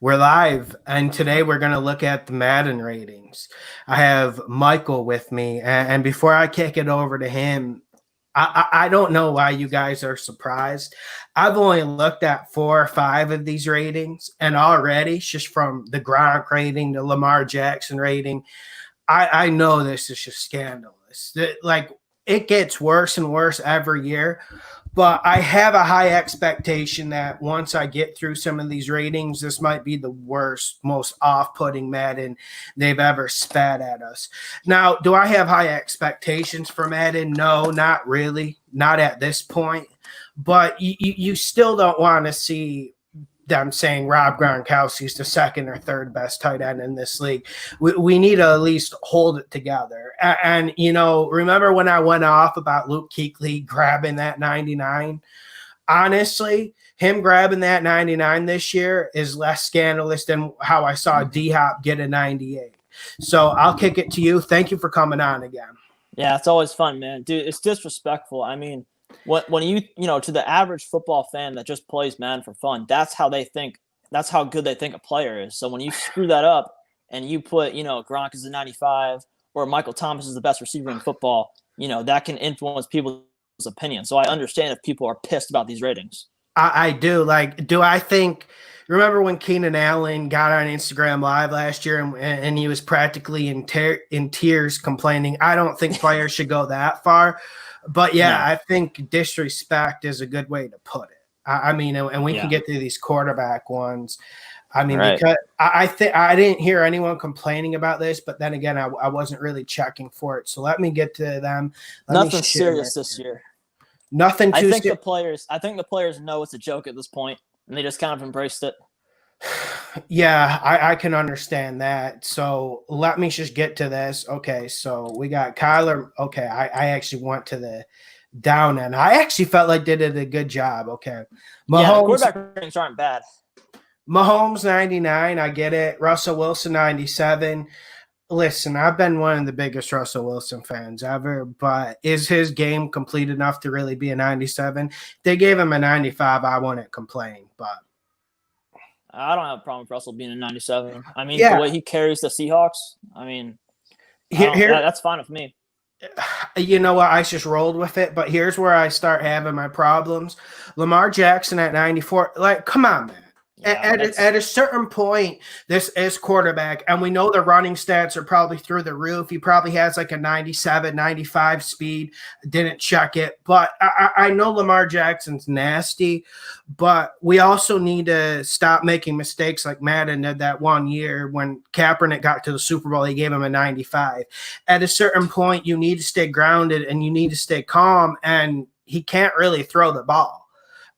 We're live, and today we're going to look at the Madden ratings. I have Michael with me, and before I kick it over to him, I don't know why you guys are surprised. I've only looked at 4 or 5 of these ratings, and already, just from the Gronk rating, the Lamar Jackson rating, I know this is just scandalous. Like, it gets worse and worse every year. But I have a high expectation that once I get through some of these ratings, this might be the worst, most off-putting Madden they've ever spat at us. Now, do I have high expectations for Madden? No, not really. Not at this point. But you still don't want to see them saying Rob Gronkowski's the second or third best tight end in this league. We need to at least hold it together. And, remember when I went off about Luke Kuechly grabbing that 99? Honestly, him grabbing that 99 this year is less scandalous than how I saw D-Hop get a 98. So I'll kick it to you. Thank you for coming on again. Yeah, it's always fun, man. Dude, it's disrespectful. I mean, when you to the average football fan that just plays Madden for fun, that's how they think. That's how good they think a player is. So when you screw that up and you put, Gronk is a 95 or Michael Thomas is the best receiver in football, that can influence people's opinions. So I understand if people are pissed about these ratings. I do. Remember when Keenan Allen got on Instagram Live last year and he was practically in tears complaining, I don't think players should go that far. But yeah, I think disrespect is a good way to put it. And we can get through these quarterback ones. Because I didn't hear anyone complaining about this, but then again, I wasn't really checking for it. So let me get to them. Nothing serious this year. Nothing too I think the players know it's a joke at this point, and they just kind of embraced it. Yeah, I can understand that. So let me just get to this. Okay, so we got Kyler. Okay, I actually went to the down end. I actually felt like they did a good job. Okay. Mahomes, the quarterback ratings aren't bad. Mahomes 99, I get it. Russell Wilson 97. Listen, I've been one of the biggest Russell Wilson fans ever, but is his game complete enough to really be a 97? They gave him a 95, I wouldn't complain, but I don't have a problem with Russell being a 97. The way he carries the Seahawks, that's fine with me. You know what? I just rolled with it, but here's where I start having my problems. Lamar Jackson at 94. Like, come on, man. Yeah, at a certain point, this is quarterback, and we know the running stats are probably through the roof. He probably has like a 97, 95 speed. Didn't check it, but I know Lamar Jackson's nasty, but we also need to stop making mistakes like Madden did that one year when Kaepernick got to the Super Bowl. He gave him a 95. At a certain point, you need to stay grounded and you need to stay calm, and he can't really throw the ball.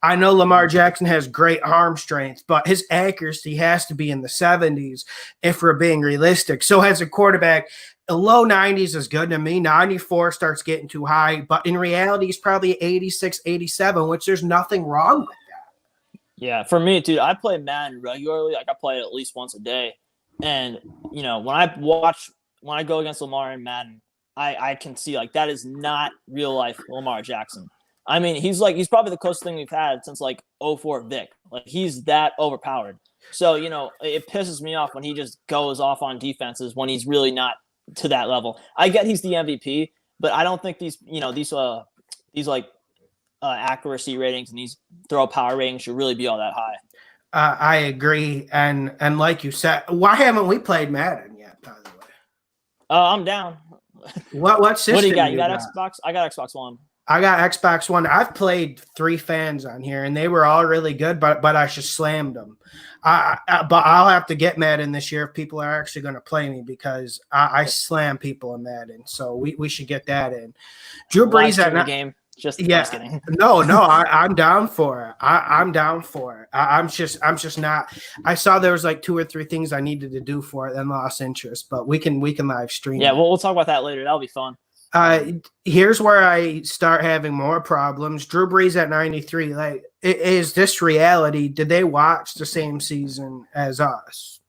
I know Lamar Jackson has great arm strength, but his accuracy has to be in the 70s if we're being realistic. So as a quarterback, the low 90s is good to me. 94 starts getting too high, but in reality, he's probably 86, 87, which there's nothing wrong with that. Yeah, for me, dude, I play Madden regularly. Like, I play it at least once a day. And, when I go against Lamar in Madden, I can see, like, that is not real-life Lamar Jackson. He's probably the closest thing we've had since 04 Vic. Like, he's that overpowered. So, it pisses me off when he just goes off on defenses when he's really not to that level. I get he's the MVP, but I don't think these accuracy ratings and these throw power ratings should really be all that high. I agree. And like you said, why haven't we played Madden yet, by the way? I'm down. What system? What do you got? You got Xbox? I got Xbox One. I got Xbox One. I've played 3 fans on here, and they were all really good, but I just slammed them. But I'll have to get Madden this year if people are actually going to play me because I slam people in Madden. So we should get that in. Drew Brees at game. Just kidding. No, I'm down for it. I'm down for it. I'm just not. I saw there was 2 or 3 things I needed to do for it, and lost interest. But we can live stream. Yeah, we'll talk about that later. That'll be fun. Here's where I start having more problems. Drew Brees at 93. Is this reality? Did they watch the same season as us?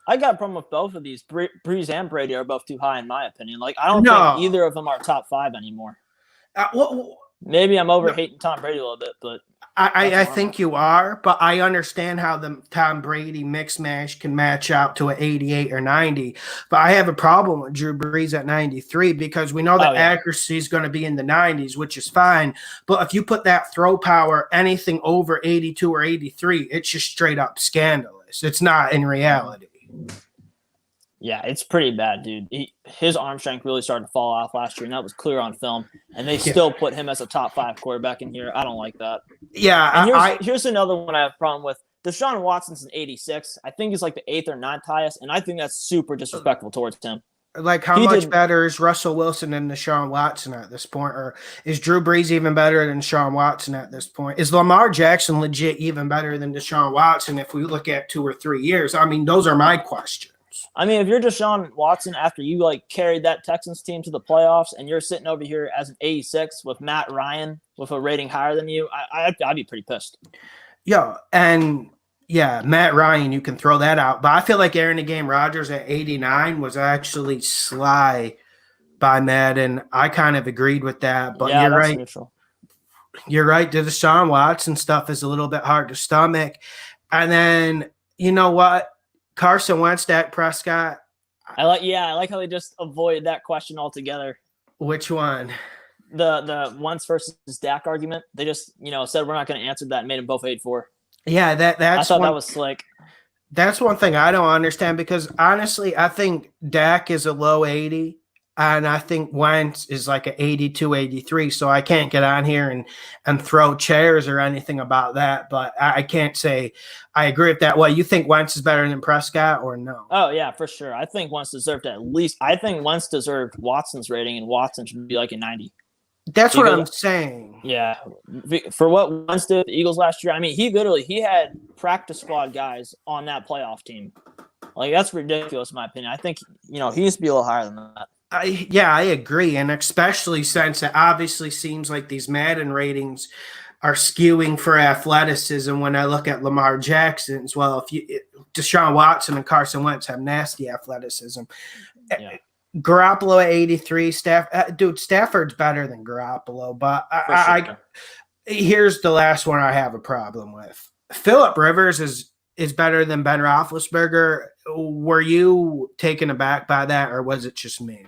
I got a problem with both of these. Brees and Brady are both too high, in my opinion. I don't think either of them are top 5 anymore. Maybe I'm over hating Tom Brady a little bit, but I think you are, but I understand how the Tom Brady mix mash can match out to an 88 or 90. But I have a problem with Drew Brees at 93 because we know that accuracy is going to be in the 90s, which is fine. But if you put that throw power anything over 82 or 83, it's just straight up scandalous. It's not in reality. Yeah, it's pretty bad, dude. His arm strength really started to fall off last year, and that was clear on film. And they still put him as a top 5 quarterback in here. I don't like that. Yeah, and here's another one I have a problem with. Deshaun Watson's an 86. I think he's like the 8th or 9th highest, and I think that's super disrespectful towards him. Like, how much better is Russell Wilson than Deshaun Watson at this point? Or is Drew Brees even better than Deshaun Watson at this point? Is Lamar Jackson legit even better than Deshaun Watson if we look at 2 or 3 years? I mean, those are my questions. I mean, if you're Deshaun Watson after you like carried that Texans team to the playoffs and you're sitting over here as an 86 with Matt Ryan with a rating higher than you, I'd be pretty pissed. Yeah, and Matt Ryan, you can throw that out. But I feel like Aaron the Game Rodgers at 89 was actually sly by Madden. I kind of agreed with that, but you're right. Neutral. You're right. The Deshaun Watson stuff is a little bit hard to stomach. And then, you know what? Carson Wentz, Dak Prescott. I like how they just avoided that question altogether. Which one? The Wentz versus Dak argument. They just, said we're not going to answer that and made them both 8-4. Yeah, that's I thought that was slick. That's one thing I don't understand because honestly, I think Dak is a low 80 and I think Wentz is like an 82, 83. So I can't get on here and throw chairs or anything about that. But I can't say I agree with that. Well, you think Wentz is better than Prescott or no? Oh, yeah, for sure. I think Wentz deserved I think Wentz deserved Watson's rating and Watson should be like a 90. That's what I'm saying. Yeah. For what Wentz did with the Eagles last year, I mean, he had practice squad guys on that playoff team. Like, that's ridiculous, in my opinion. I think, he needs to be a little higher than that. I agree. And especially since it obviously seems like these Madden ratings are skewing for athleticism when I look at Lamar Jackson as well. Deshaun Watson and Carson Wentz have nasty athleticism. Yeah. Garoppolo at 83. Stafford's better than Garoppolo, but here's the last one I have a problem with. Phillip Rivers is better than Ben Roethlisberger. Were you taken aback by that, or was it just me?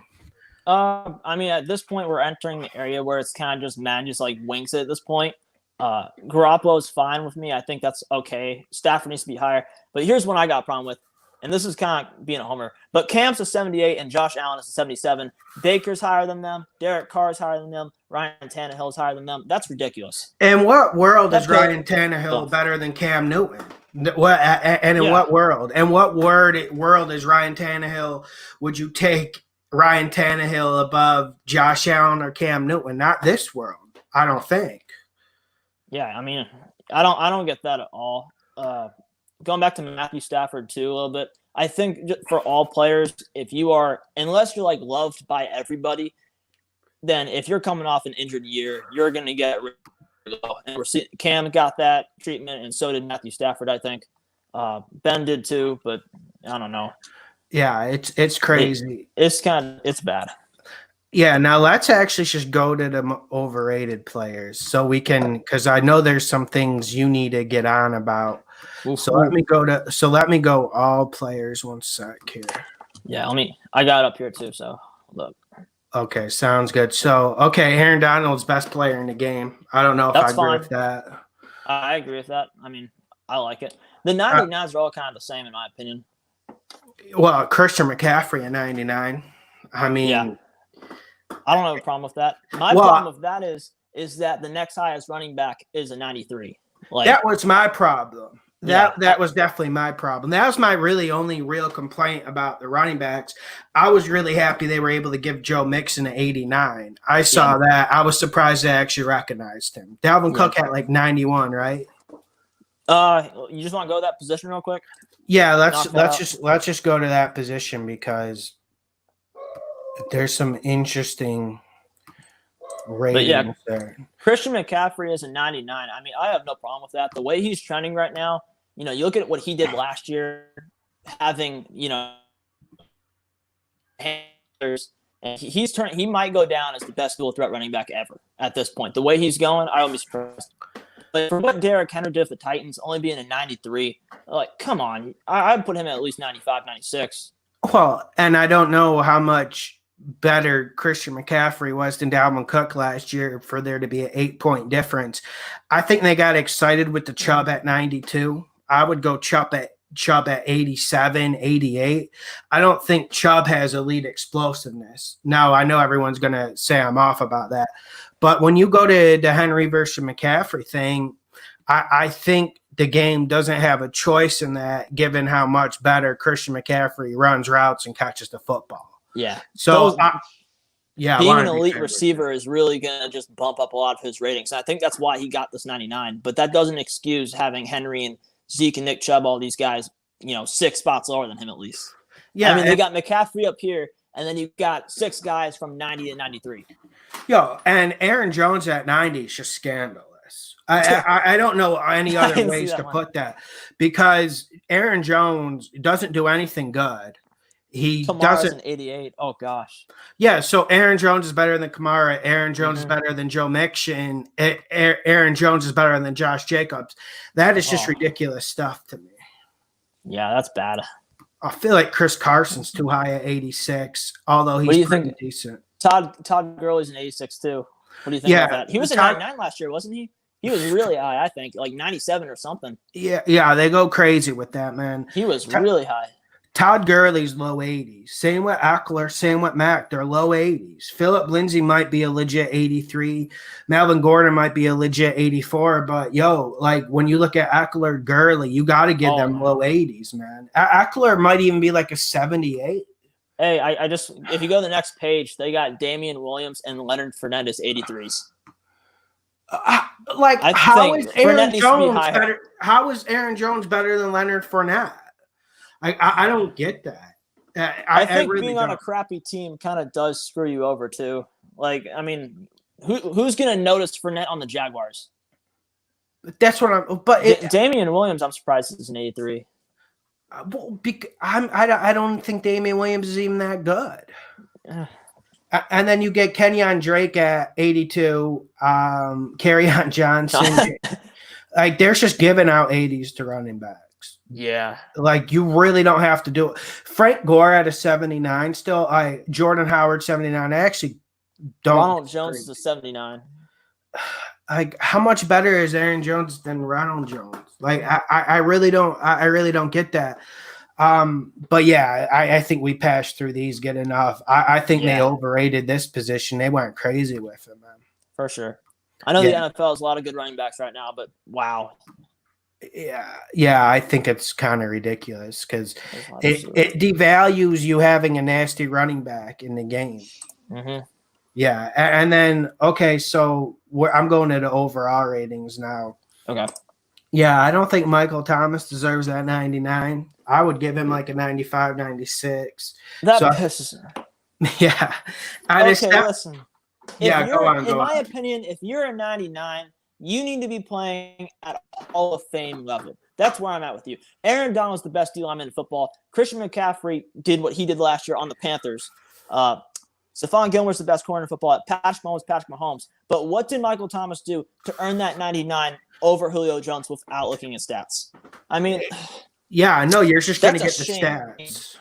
I mean, at this point, we're entering the area where it's kind of just man just like wings it at this point. Garoppolo is fine with me. I think that's okay. Stafford needs to be higher. But here's one I got a problem with, and this is kind of being a homer. But Cam's a 78 and Josh Allen is a 77. Baker's higher than them. Derek Carr's higher than them. Ryan Tannehill's higher than them. That's ridiculous. In what world is Ryan Tannehill better than Cam Newton? What and in what world? And what world is Ryan Tannehill? Would you take Ryan Tannehill above Josh Allen or Cam Newton? Not this world, I don't think. Yeah, I mean, I don't get that at all. Going back to Matthew Stafford too a little bit, I think for all players, unless you're like loved by everybody, then if you're coming off an injured year, you're going to get low. And Cam got that treatment, and so did Matthew Stafford. I think Ben did too, but I don't know. Yeah, it's crazy. It's bad. Yeah, now let's actually just go to the overrated players so we can, because I know there's some things you need to get on about. So let me go all players one sec here. Yeah, I got it up here too, so look. Okay, sounds good. So, Aaron Donald's best player in the game. I don't know if I agree with that. I agree with that. I mean, I like it. The 99s are all kind of the same in my opinion. Well, Christian McCaffrey at 99. I mean, yeah. I don't have a problem with that. My problem with that is that the next highest running back is a 93. Like, that was my problem. That was definitely my problem. That was my really only real complaint about the running backs. I was really happy they were able to give Joe Mixon an 89. I saw that. I was surprised they actually recognized him. Dalvin Cook at like 91, right? You just want to go to that position real quick? Yeah, let's just go to that position because there's some interesting ratings there. Christian McCaffrey is a 99. I mean, I have no problem with that. The way he's trending right now, you look at what he did last year, having, handlers, and he might go down as the best dual threat running back ever at this point. The way he's going, I won't be surprised. Like for what Derrick Henry did with the Titans, only being a 93, like come on, I'd put him at least 95, 96. Well, and I don't know how much better Christian McCaffrey was than Dalvin Cook last year for there to be an 8-point difference. I think they got excited with the Chubb at 92. I would go Chubb at 87, 88. I don't think Chubb has elite explosiveness. Now, I know everyone's going to say I'm off about that. But when you go to the Henry versus McCaffrey thing, I think the game doesn't have a choice in that, given how much better Christian McCaffrey runs routes and catches the football. Yeah. So, being an elite receiver is really going to just bump up a lot of his ratings. And I think that's why he got this 99. But that doesn't excuse having Henry and Zeke and Nick Chubb, all these guys, 6 spots lower than him at least. Yeah. I mean, they got McCaffrey up here, and then you've got 6 guys from 90 to 93. And Aaron Jones at 90 is just scandalous. I don't know any other ways to put that, because Aaron Jones doesn't do anything good. He doesn't. An 88. Oh gosh. Yeah. So Aaron Jones is better than Kamara. Aaron Jones is better than Joe Mixon. Aaron Jones is better than Josh Jacobs. That is just ridiculous stuff to me. Yeah, that's bad. I feel like Chris Carson's too high at 86, although he's pretty decent. Todd Gurley's an 86 too. What do you think about that? He was a 99 last year, wasn't he? He was really high, I think, like 97 or something. Yeah, they go crazy with that, man. He was really high. Todd Gurley's low 80s. Same with Eckler, same with Mack. They're low 80s. Phillip Lindsay might be a legit 83. Melvin Gordon might be a legit 84. But, when you look at Eckler, Gurley, you got to give them low 80s, man. Eckler might even be like a 78. Hey, I just – if you go to the next page, they got Damian Williams and Leonard Fournette as 83s. How is Aaron Jones better? How is Aaron Jones better than Leonard Fournette? I don't get that. I think really being on a crappy team kind of does screw you over too. Who's going to notice Fournette on the Jaguars? That's what I'm. But Damian Williams, I'm surprised is an 83. I don't think Damian Williams is even that good. And then you get Kenyon Drake at 82, Kerryon Johnson. They're just giving out 80s to running backs. Yeah. You really don't have to do it. Frank Gore at a 79 still. Jordan Howard, 79. I actually don't. Ronald Jones is a 79. How much better is Aaron Jones than Ronald Jones? I really don't get that. But yeah, I think we passed through these good enough. I think they overrated this position. They went crazy with it, man. For sure. I know the NFL has a lot of good running backs right now, but wow. Yeah, I think it's kind of ridiculous because it devalues you having a nasty running back in the game. Mm-hmm. Yeah, and then, okay, so I'm going to the overall ratings now. Okay. Yeah, I don't think Michael Thomas deserves that 99. I would give him like a 95, 96. That pisses me. Yeah. Listen. Go on. In my opinion, if you're a 99, you need to be playing at Hall of Fame level. That's where I'm at with you. Aaron Donald's the best D lineman in football. Christian McCaffrey did what he did last year on the Panthers. Stephon Gilmore's the best corner in football. Patrick Mahomes. But what did Michael Thomas do to earn that 99 over Julio Jones without looking at stats? I mean, yeah, no, you're just going to get the stats.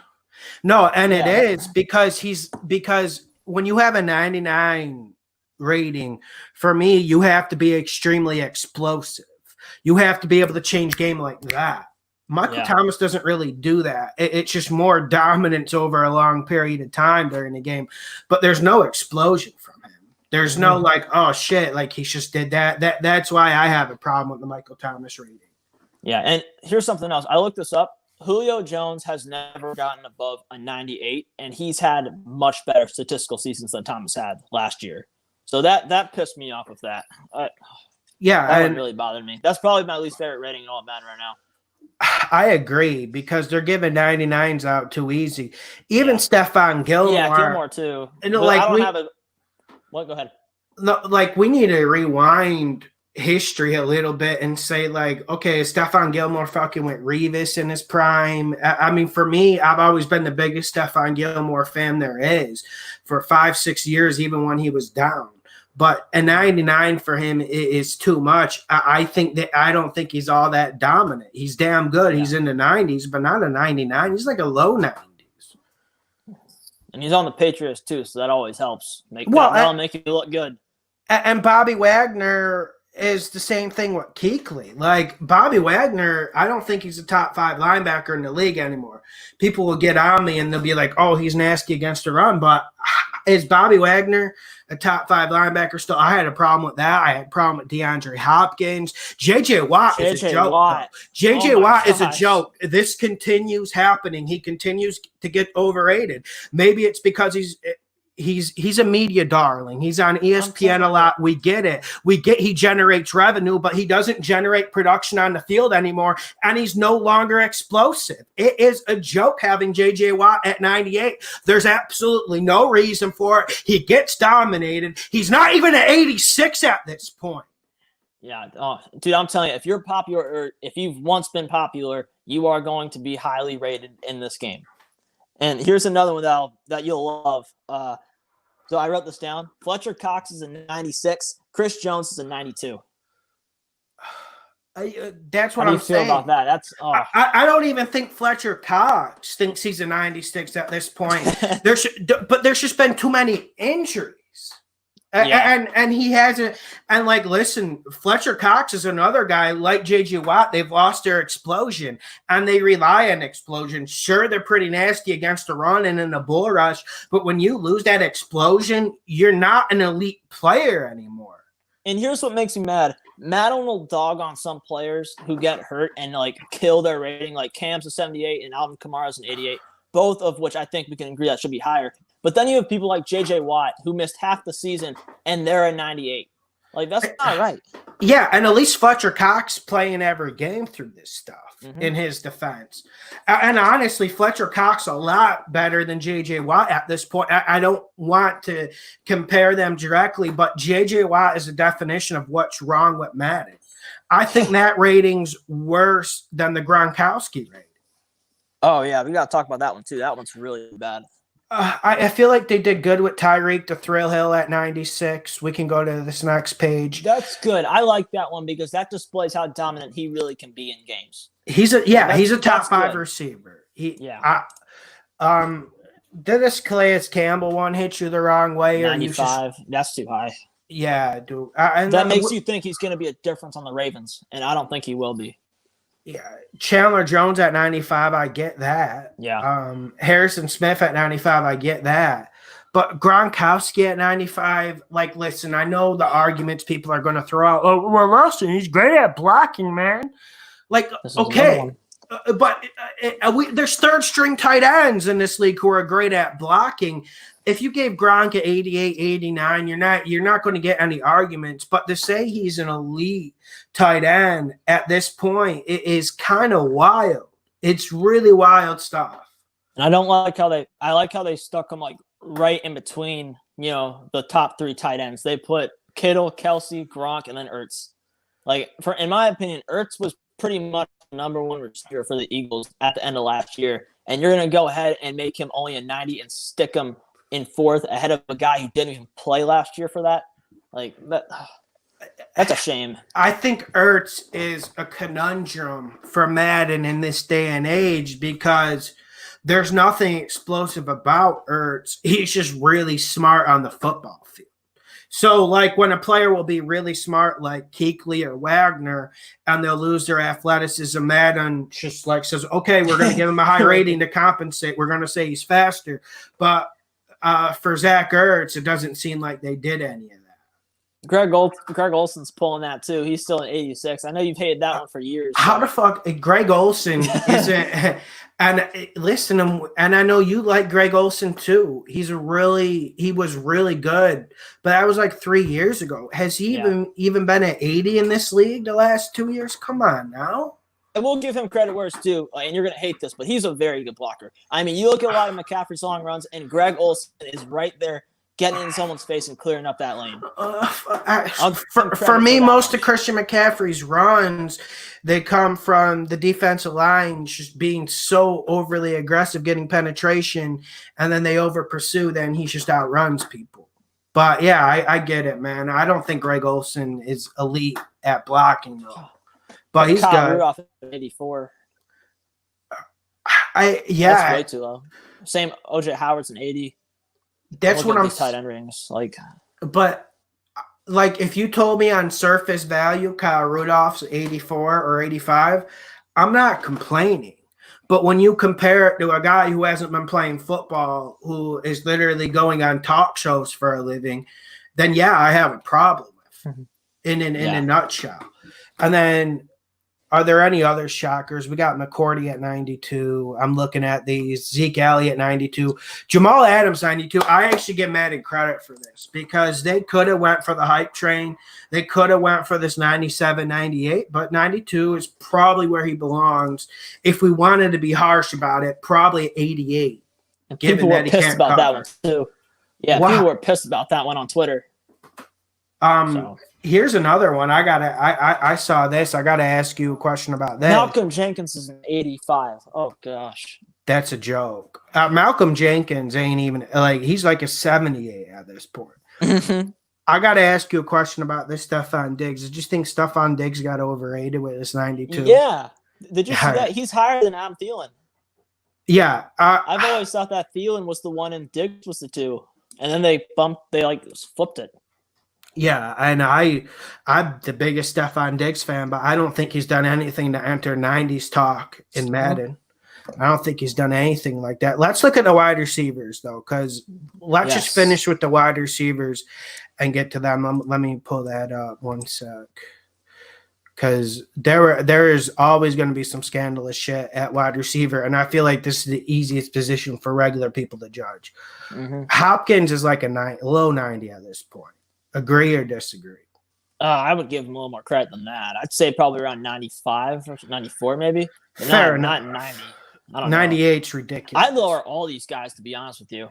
No, and it is because when you have a 99 rating, for me, you have to be extremely explosive. You have to be able to change game like that. Michael Thomas doesn't really do that. It's just more dominance over a long period of time during the game. But there's no explosion from him. There's no oh shit, he just did that. That's why I have a problem with the Michael Thomas rating. Yeah, and here's something else. I looked this up. Julio Jones has never gotten above a 98, and he's had much better statistical seasons than Thomas had last year. So that pissed me off with that. That really bothered me. That's probably my least favorite rating in all of Madden right now. I agree because they're giving 99s out too easy. Even Stephon Gilmore. Yeah, Gilmore too. And I don't have a. What? Go ahead. No, we need to rewind history a little bit and say okay, Stephon Gilmore fucking went Revis in his prime. I mean, for me, I've always been the biggest Stephon Gilmore fan there is for 5-6 years, even when he was down. but a 99 for him is too much. I don't think he's all that dominant. He's damn good. Yeah. He's in the 90s, but not a 99. He's like a low 90s. And he's on the Patriots too, so that always helps. That'll make you look good. And Bobby Wagner is the same thing with Kuechly. Like, Bobby Wagner, I don't think he's a top 5 linebacker in the league anymore. People will get on me and they'll be like, oh, he's nasty against the run. But is Bobby Wagner a top 5 linebacker still? I had a problem with that. I had a problem with DeAndre Hopkins. J.J. Watt is a joke. J.J. Watt is a joke. This continues happening. He continues to get overrated. Maybe it's because he's a media darling. He's on ESPN a lot. We get it. He generates revenue, but he doesn't generate production on the field anymore, and he's no longer explosive. It is a joke having J.J. Watt at 98. There's absolutely no reason for it. He gets dominated. He's not even at 86 at this point. Yeah, dude, I'm telling you, if you're popular, or if you've once been popular, you are going to be highly rated in this game. And here's another one that you'll love. So I wrote this down. Fletcher Cox is a 96. Chris Jones is a 92. That's what I'm saying. How do you feel about that? I don't even think Fletcher Cox thinks he's a 96 at this point. But there's just been too many injuries. Yeah. And he hasn't. And like, listen, Fletcher Cox is another guy like J.J. Watt. They've lost their explosion, and they rely on explosion. Sure, they're pretty nasty against the run and in the bull rush, but when you lose that explosion, you're not an elite player anymore. And here's what makes me mad. Madden will dog on some players who get hurt and like kill their rating. Like Cam's a 78 and Alvin Kamara's an 88, both of which I think we can agree that should be higher. But then you have people like J.J. Watt who missed half the season and they're a 98. Like, that's not right. Yeah, and at least Fletcher Cox playing every game through this stuff in his defense. And honestly, Fletcher Cox a lot better than J.J. Watt at this point. I don't want to compare them directly, but J.J. Watt is a definition of what's wrong with Madden. I think that rating's worse than the Gronkowski rating. Oh, yeah, we got to talk about that one, too. That one's really bad. I feel like they did good with Tyreek the Thrill Hill at 96. We can go to this next page. That's good. I like that one because that displays how dominant he really can be in games. He's a top 5 receiver. Did this Calais Campbell one hit you the wrong way? 95. That's too high. Yeah, dude. That makes you think he's going to be a difference on the Ravens, and I don't think he will be. Yeah, Chandler Jones at 95, I get that. Yeah. Harrison Smith at 95, I get that. But Gronkowski at 95, like, listen, I know the arguments people are going to throw out. Oh, well, Lawson, he's great at blocking, man. Like, okay. But there's third-string tight ends in this league who are great at blocking. If you gave Gronk at 88, 89, you're not going to get any arguments. But to say he's an elite tight end at this point, it is kind of wild. It's really wild stuff. And I like how they stuck him like right in between, the top 3 tight ends. They put Kittle, Kelsey, Gronk, and then Ertz. Like, in my opinion, Ertz was pretty much the number 1 receiver for the Eagles at the end of last year. And you're going to go ahead and make him only a 90 and stick him in 4th ahead of a guy who didn't even play last year for that. Like, that's a shame. I think Ertz is a conundrum for Madden in this day and age because there's nothing explosive about Ertz. He's just really smart on the football field. So, like, when a player will be really smart, like Kuechly or Wagner, and they'll lose their athleticism, Madden just like says, okay, we're going to give him a high rating to compensate. We're going to say he's faster. But for Zach Ertz, it doesn't seem like they did any of that. Greg Olson's pulling that too. He's still an 86. I know you've hated that one for years. How the fuck Greg Olson isn't? And listen, and I know you like Greg Olson too. He was really good, but that was like 3 years ago. Has he even been at 80 in this league the last 2 years? Come on now. I will give him credit where it's due, and you're going to hate this, but he's a very good blocker. I mean, you look at a lot of McCaffrey's long runs, and Greg Olson is right there getting in someone's face and clearing up that lane. For me, most of Christian McCaffrey's runs, they come from the defensive line just being so overly aggressive, getting penetration, and then they over pursue, then he just outruns people. But yeah, I get it, man. I don't think Greg Olsen is elite at blocking though, but he's Kyle good. Rudolph at 84. That's way too low. Same OJ Howard's an 80. That's what I'm tight end rings like. But like, if you told me on surface value, Kyle Rudolph's 84 or 85, I'm not complaining. But when you compare it to a guy who hasn't been playing football, who is literally going on talk shows for a living, then yeah, I have a problem with in a nutshell. And then, are there any other shockers? We got McCourty at 92. I'm looking at these. Zeke Elliott 92. Jamal Adams 92. I actually give Madden credit for this because they could have went for the hype train. They could have went for this 97, 98, but 92 is probably where he belongs. If we wanted to be harsh about it, probably 88. And people were pissed about that one too. Yeah, wow. People were pissed about that one on Twitter. Here's another one. I saw this. I gotta ask you a question about that. Malcolm Jenkins is an 85. Oh gosh. That's a joke. Malcolm Jenkins ain't even like, he's like a 78 at this point. I gotta ask you a question about this Stephon Diggs. Did you think Stephon Diggs got overrated with this 92? Yeah. Did you see that? He's higher than Adam Thielen. Yeah. I've always thought that Thielen was the one and Diggs was the 2. And then they flipped it. Yeah, and I'm the biggest Stephon Diggs fan, but I don't think he's done anything to enter 90s talk in Madden. I don't think he's done anything like that. Let's look at the wide receivers, though, because let's just finish with the wide receivers and get to them. Let me pull that up one sec. Because there is always going to be some scandalous shit at wide receiver, and I feel like this is the easiest position for regular people to judge. Hopkins is like a low 90 at this point. Agree or disagree? I would give him a little more credit than that. I'd say probably around 95 or 94 maybe. But Fair enough. Not 90. I don't 98's ridiculous. I'd lower all these guys, to be honest with you.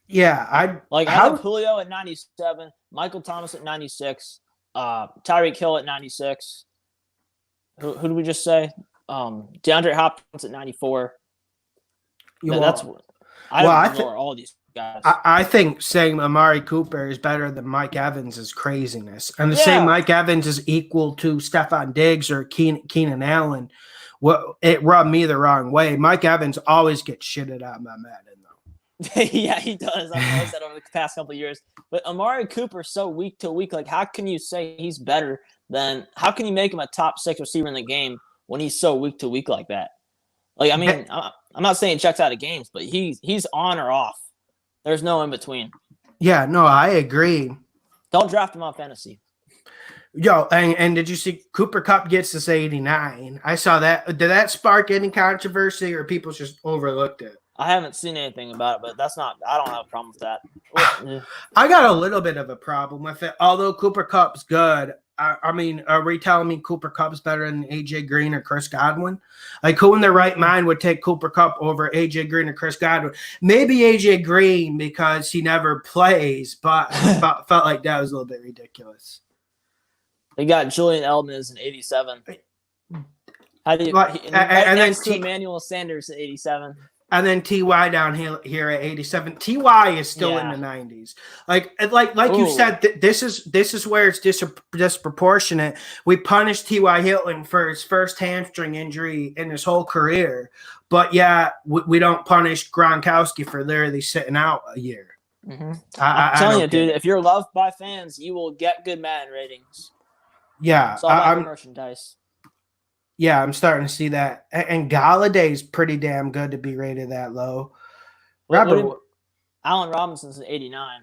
Yeah, I have Julio at 97, Michael Thomas at 96, Tyreek Hill at 96. Who did we just say? DeAndre Hopkins at 94. I lower all these guys. I think saying Amari Cooper is better than Mike Evans is craziness. And the same Mike Evans is equal to Stephon Diggs or Keenan Allen. Well, it rubbed me the wrong way. Mike Evans always gets shitted out by Madden, though. Yeah, he does. I've noticed that over the past couple of years. But Amari Cooper's so week to week. Like, how can you say he's better than – how can you make him a top 6 receiver in the game when he's so week to week like that? Like, I mean, I'm not saying checks out of games, but he's on or off. There's no in between. Yeah, no, I agree. Don't draft him on fantasy. Yo, and did you see Cooper Kupp gets this 89? I saw that. Did that spark any controversy or people just overlooked it? I haven't seen anything about it, but I don't have a problem with that. I got a little bit of a problem with it. Although Cooper Kupp's good, I mean, are we telling me Cooper Kupp's better than AJ Green or Chris Godwin? Like, who in their right mind would take Cooper Kupp over AJ Green or Chris Godwin? Maybe AJ Green because he never plays, but I felt like that was a little bit ridiculous. They got Julian Edelman as an 87. How do you? And next to Emmanuel Sanders at 87. And then Ty down here at 87. Ty is still in the 90s. Like you said, this is where it's disproportionate. We punished T.Y. Hilton for his first hamstring injury in his whole career, but we don't punish Gronkowski for literally sitting out a year. I'm telling you, dude, if you're loved by fans, you will get good Madden ratings. Yeah, it's all about merchandise. Yeah, I'm starting to see that. And Galladay's pretty damn good to be rated that low. Allen Robinson's an 89.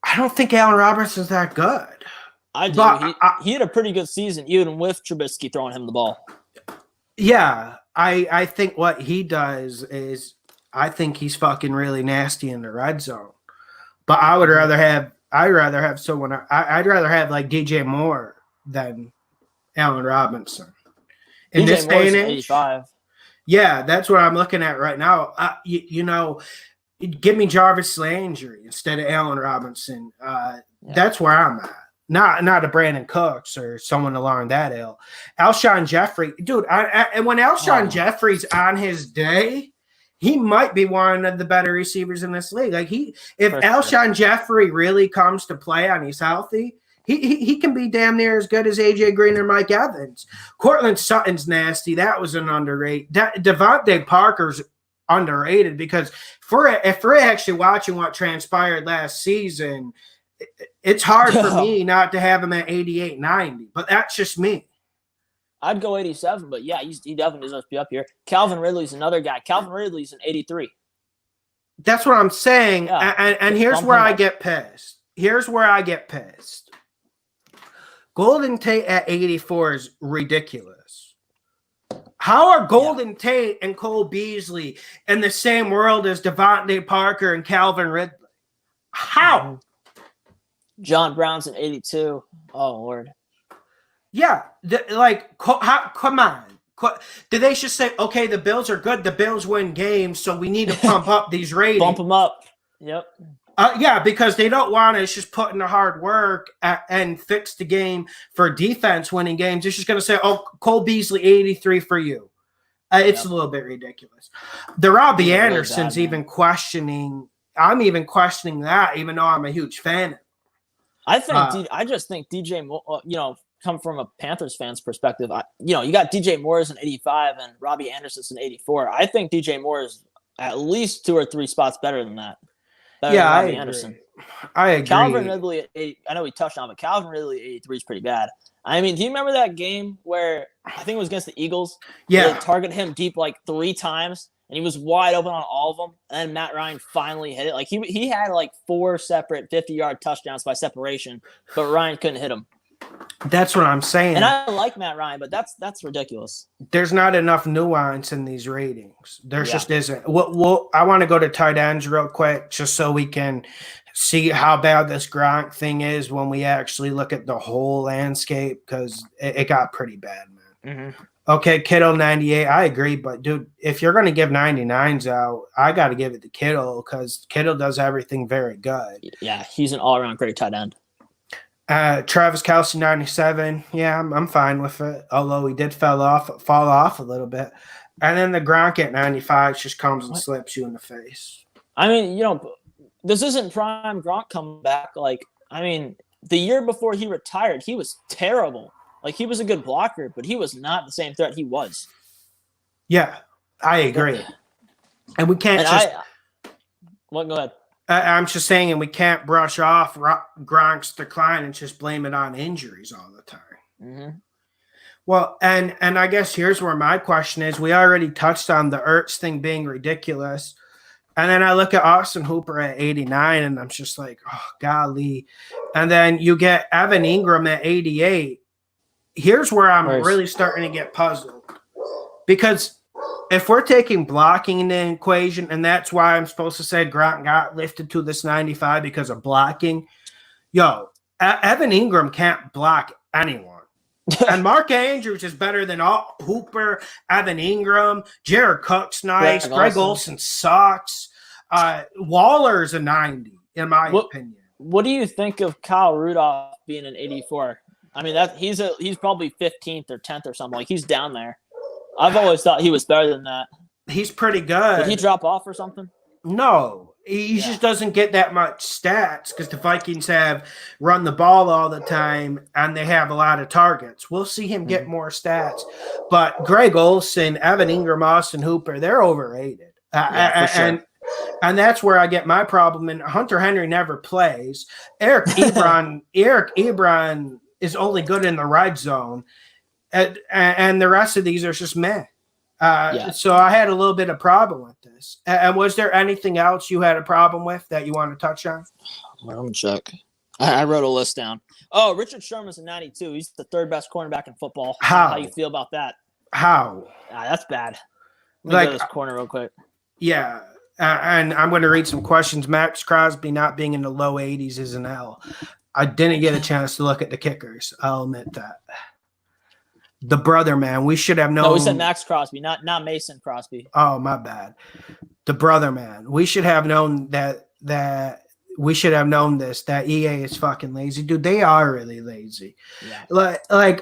I don't think Allen Robinson's that good. I do. He had a pretty good season, even with Trubisky throwing him the ball. Yeah, I think what he does is I think he's fucking really nasty in the red zone. But I'd rather have like DJ Moore than Allen Robinson. In this day and age, 85. Yeah, that's what I'm looking at right now. Give me Jarvis Landry instead of Allen Robinson. That's where I'm at. Not a Brandon Cooks or someone along that ilk. Alshon Jeffrey, dude. And when Alshon Jeffrey's on his day, he might be one of the better receivers in this league. Like if For Alshon Jeffrey really comes to play and he's healthy, he can be damn near as good as AJ Green or Mike Evans. Cortland Sutton's nasty. That was an underrated. Devontae Parker's underrated because if we're actually watching what transpired last season, it's hard for me not to have him at 88, 90. But that's just me. I'd go 87, but yeah, he definitely deserves to be up here. Calvin Ridley's another guy. Calvin Ridley's an 83. That's what I'm saying. Yeah. And here's where I get pissed. Golden Tate at 84 is ridiculous. How are Golden Tate and Cole Beasley in the same world as Devontae Parker and Calvin Ridley? How? John Brown's an 82. Oh, Lord. Yeah, come on. Did they just say, okay, the Bills are good, the Bills win games, so we need to pump up these ratings? Bump them up. Yep. Yeah, because they don't want to just put in the hard work and fix the game for defense winning games. It's just going to say, oh, Cole Beasley, 83 for you. It's a little bit ridiculous. The Robbie Anderson's even questioning. I'm even questioning that, even though I'm a huge fan. I just think DJ Moore, come from a Panthers fan's perspective, you got DJ Moore as an 85 and Robbie Anderson's an 84. I think DJ Moore is at least 2 or 3 spots better than that. Robbie Anderson. I agree. Calvin Ridley at 80, I know we touched on, but Calvin Ridley at 83 is pretty bad. I mean, do you remember that game where I think it was against the Eagles? Yeah. They targeted him deep like 3 times, and he was wide open on all of them. And then Matt Ryan finally hit it. Like he had like 4 separate 50-yard touchdowns by separation, but Ryan couldn't hit him. That's what I'm saying. And I like Matt Ryan, but that's ridiculous. There's not enough nuance in these ratings. There just isn't. I want to go to tight ends real quick just so we can see how bad this Gronk thing is when we actually look at the whole landscape, because it got pretty bad, man. Mm-hmm. Okay, Kittle 98. I agree, but dude, if you're going to give 99s out, I got to give it to Kittle because Kittle does everything very good. Yeah, he's an all-around great tight end. Travis Kelce 97. Yeah, I'm fine with it. Although he did fall off a little bit. And then the Gronk at 95 just comes and slaps you in the face. I mean, this isn't prime Gronk coming back. Like, I mean, the year before he retired, he was terrible. Like, he was a good blocker, but he was not the same threat he was. Yeah, I agree. And we can't go ahead. I'm just saying, and we can't brush off Gronk's decline and just blame it on injuries all the time. Mm-hmm. Well, and I guess here's where my question is. We already touched on the Ertz thing being ridiculous. And then I look at Austin Hooper at 89, and I'm just like, oh, golly. And then you get Evan Ingram at 88. Here's where I'm really starting to get puzzled. Because if we're taking blocking in the equation, and that's why I'm supposed to say Gronk got lifted to this 95 because of blocking, Evan Ingram can't block anyone. And Mark Andrews is better than all Hooper, Evan Ingram, Jared Cook's nice, Greg Olsen sucks. Waller's a 90, in my opinion. What do you think of Kyle Rudolph being an 84? I mean, he's probably 15th or 10th or something. Like, he's down there. I've always thought he was better than that. He's pretty good. Did he drop off or something? No. He just doesn't get that much stats because the Vikings have run the ball all the time and they have a lot of targets. We'll see him get more stats. But Greg Olsen, Evan Ingram, Austin Hooper, they're overrated. For sure. And that's where I get my problem. And Hunter Henry never plays. Eric Ebron is only good in the red zone. And the rest of these are just meh. So I had a little bit of problem with this. And was there anything else you had a problem with that you want to touch on? Let me check. I wrote a list down. Oh, Richard Sherman's a 92. He's the 3rd best cornerback in football. How you feel about that? How? That's bad. Let me go to this corner real quick. Yeah. And I'm going to read some questions. Max Crosby not being in the low 80s is an L. I didn't get a chance to look at the kickers. I'll admit that. The brother, man. We should have known. No, we said Max Crosby, not Mason Crosby. Oh, my bad. The brother, man. We should have known that we should have known this, that EA is fucking lazy. Dude, they are really lazy. Yeah.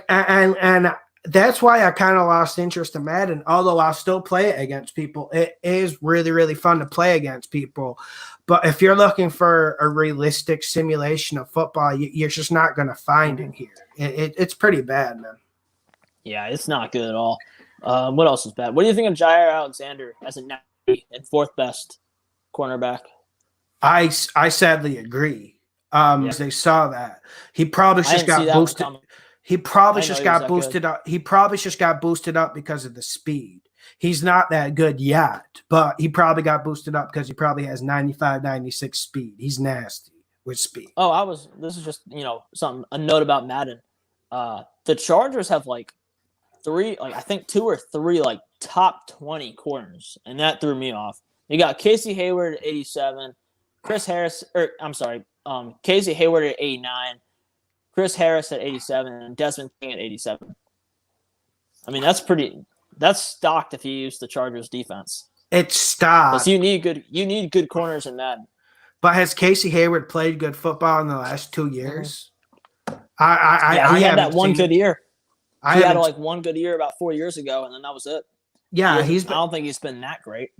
And That's why I kind of lost interest in Madden. Although I'll still play it against people, it is really, really fun to play against people. But if you're looking for a realistic simulation of football, you're just not going to find it here. It's pretty bad, man. Yeah, it's not good at all. What else is bad? What do you think of Jair Alexander as a 90 and fourth best cornerback? I sadly agree. They saw that he probably just got boosted. He probably just got boosted up. He probably just got boosted up because of the speed. He's not that good yet, but he probably got boosted up because he probably has 95, 96 speed. He's nasty with speed. Oh, this is just, a note about Madden. The Chargers have like I think 2 or 3 like top 20 corners, and that threw me off. You got Casey Hayward at 87, Casey Hayward at 89, Chris Harris at 87, and Desmond King at 87. I mean, that's stocked if you use the Chargers defense. It's stocked. Because you need good corners in Madden. But has Casey Hayward played good football in the last 2 years? He had that one good year. He had like one good year about 4 years ago, and then that was it. Yeah, I don't think he's been that great.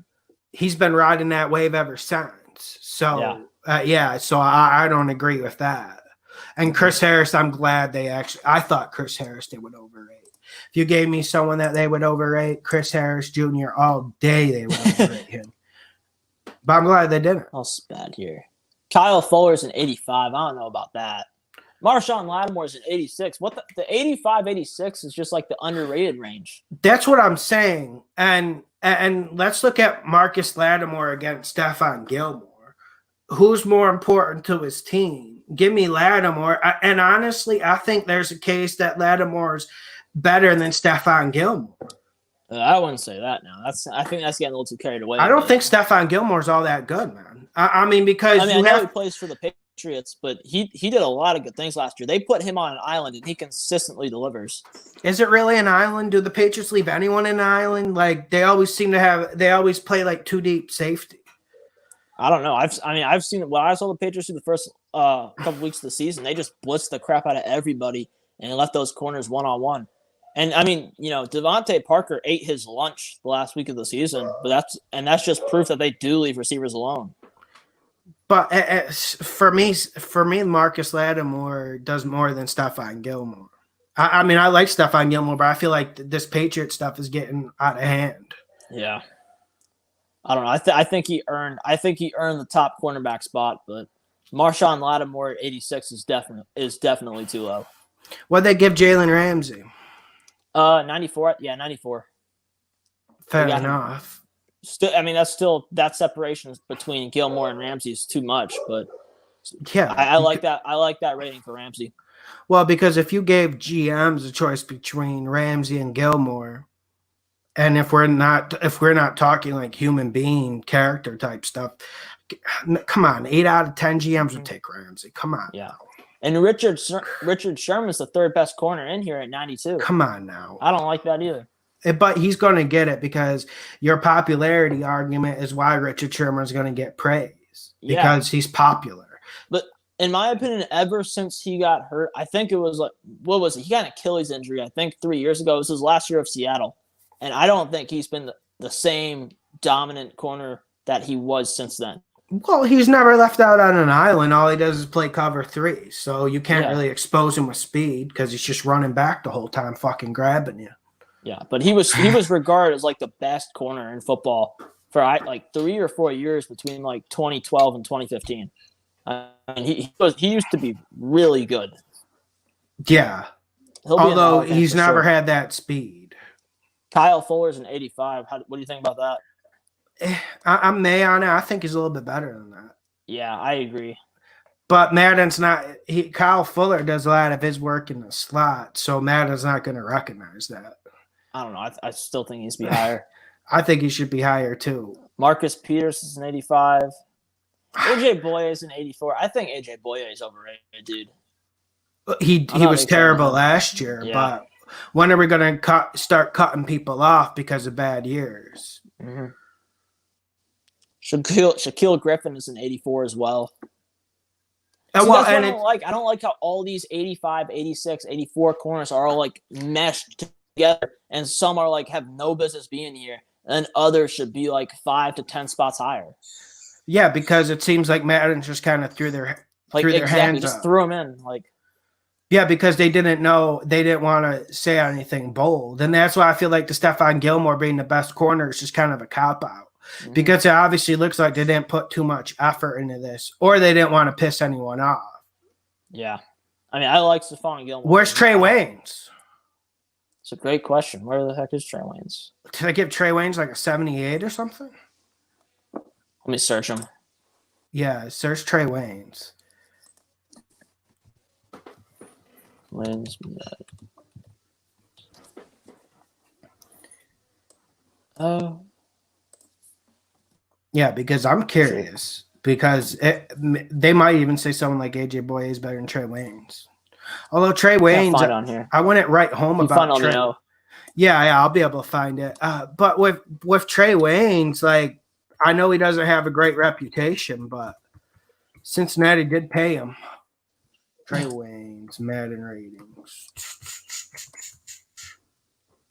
He's been riding that wave ever since. So so I don't agree with that. And Chris Harris, I'm glad I thought Chris Harris they would overrate. If you gave me someone that they would overrate, Chris Harris Jr. all day, they would overrate him. But I'm glad they didn't. That's bad here. Kyle Fuller's an 85. I don't know about that. Marshawn Lattimore's an 86. What the 85, 86 is just like the underrated range. That's what I'm saying. And let's look at Marcus Lattimore against Stephon Gilmore. Who's more important to his team? Give me Lattimore. And honestly, I think there's a case that Lattimore's better than Stephon Gilmore. I wouldn't say that now. I think that's getting a little too carried away. I don't think Stephon Gilmore's all that good, man. I mean, because I know he plays for the Patriots, but he did a lot of good things last year. They put him on an island, and he consistently delivers. Is it really an island? Do the Patriots leave anyone in an island? Like they always play like too deep safety. I don't know. I've seen it. When I saw the Patriots in the first couple weeks of the season, they just blitzed the crap out of everybody and left those corners one-on-one. And I mean, Devontae Parker ate his lunch the last week of the season, but that's just proof that they do leave receivers alone. But for me, Marcus Lattimore does more than Stephon Gilmore. I mean, I like Stephon Gilmore, but I feel like this Patriot stuff is getting out of hand. Yeah, I don't know. I think he earned the top cornerback spot, but Marshawn Lattimore at 86 is definitely too low. What'd they give Jalen Ramsey? 94. Yeah, 94. Fair enough. That separation between Gilmore and Ramsey is too much, but yeah, I like that. I like that rating for Ramsey. Well, because if you gave GMs a choice between Ramsey and Gilmore, and if we're not talking like human being character type stuff, come on, 8 out of 10 GMs would take Ramsey. Come on. Yeah. And Richard Sherman's the third best corner in here at 92. Come on now. I don't like that either. But he's going to get it because your popularity argument is why Richard Sherman's going to get praise because he's popular. But in my opinion, ever since he got hurt, I think it was like, what was it? He got an Achilles injury, I think 3 years ago. It was his last year of Seattle. And I don't think he's been the same dominant corner that he was since then. Well, he's never left out on an island. All he does is play cover 3. So you can't really expose him with speed because he's just running back the whole time, fucking grabbing you. Yeah, but he was regarded as like the best corner in football for like 3 or 4 years between like 2012 and 2015. He used to be really good. Yeah, although he's never had that speed. Kyle Fuller's an 85. What do you think about that? I'm May on it. I think he's a little bit better than that. Yeah, I agree. But Madden's not. Kyle Fuller does a lot of his work in the slot, so Madden's not going to recognize that. I don't know. I still think he needs to be higher. I think he should be higher too. Marcus Peters is an 85. AJ Boye is an 84. I think AJ Boye is overrated, dude. He was terrible last year, but when are we going to start cutting people off because of bad years? Mm-hmm. Shaquille Griffin is an 84 as well. I don't like how all these 85, 86, 84 corners are all like meshed together, and some are like have no business being here, and others should be like 5 to 10 spots higher. Yeah, because it seems like Madden just kind of threw their hands just up. threw them in like. Yeah, because they didn't know, they didn't want to say anything bold. And that's why I feel like the Stephon Gilmore being the best corner is just kind of a cop-out. Mm-hmm. Because it obviously looks like they didn't put too much effort into this, or they didn't want to piss anyone off. Yeah. I mean, I like Stephon Gilmore. Where's Trey Waynes? It's a great question. Where the heck is Trey Waynes? Did I give Trey Waynes like a 78 or something? Let me search him. Yeah, search Trey Waynes. Waynes. Oh. Yeah, because I'm curious. Because they might even say someone like AJ Boye is better than Trey Waynes. Although Trey Waynes, on here. I wouldn't write home about Trey. Yeah, I'll be able to find it. But with Trey Waynes, like, I know he doesn't have a great reputation, but Cincinnati did pay him. Trey Waynes, Madden ratings.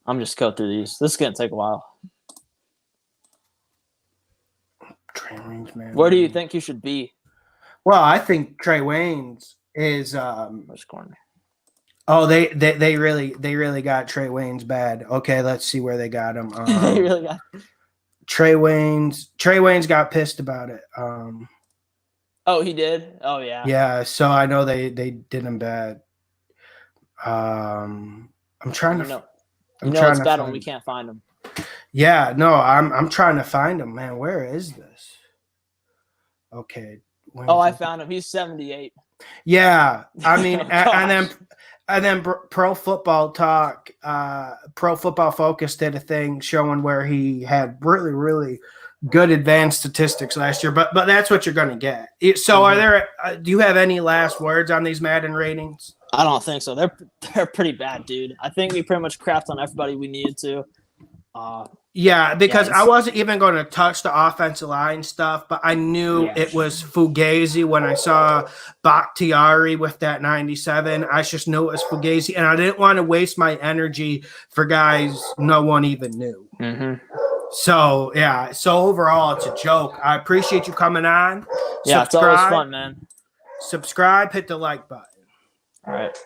I'm just going through these. This is going to take a while. Trey Waynes, Madden. Where do you think you should be? Well, I think Trey Waynes is Which corner? Oh, they really got Trey Waynes bad. Okay, let's see where they got him. They really got Trey Waynes. Trey Waynes got pissed about it. Oh, he did? Oh, yeah. Yeah, so I know they did him bad. I'm trying to. It's bad when we can't find him. Yeah, no, I'm trying to find him, man. Where is this? Okay. I found him. He's 78. Yeah, I mean, and then Pro Football Talk, Pro Football Focus did a thing showing where he had really, really good advanced statistics last year. But that's what you're going to get. So, are there? Do you have any last words on these Madden ratings? I don't think so. They're pretty bad, dude. I think we pretty much crapped on everybody we needed to. Yeah, because I wasn't even going to touch the offensive line stuff, but I knew it was Fugazi when I saw Bakhtiari with that 97. I just knew it was Fugazi, and I didn't want to waste my energy for guys no one even knew. Mm-hmm. So, yeah. So, overall, it's a joke. I appreciate you coming on. Yeah, it's always fun, man. Subscribe, hit the like button. All right.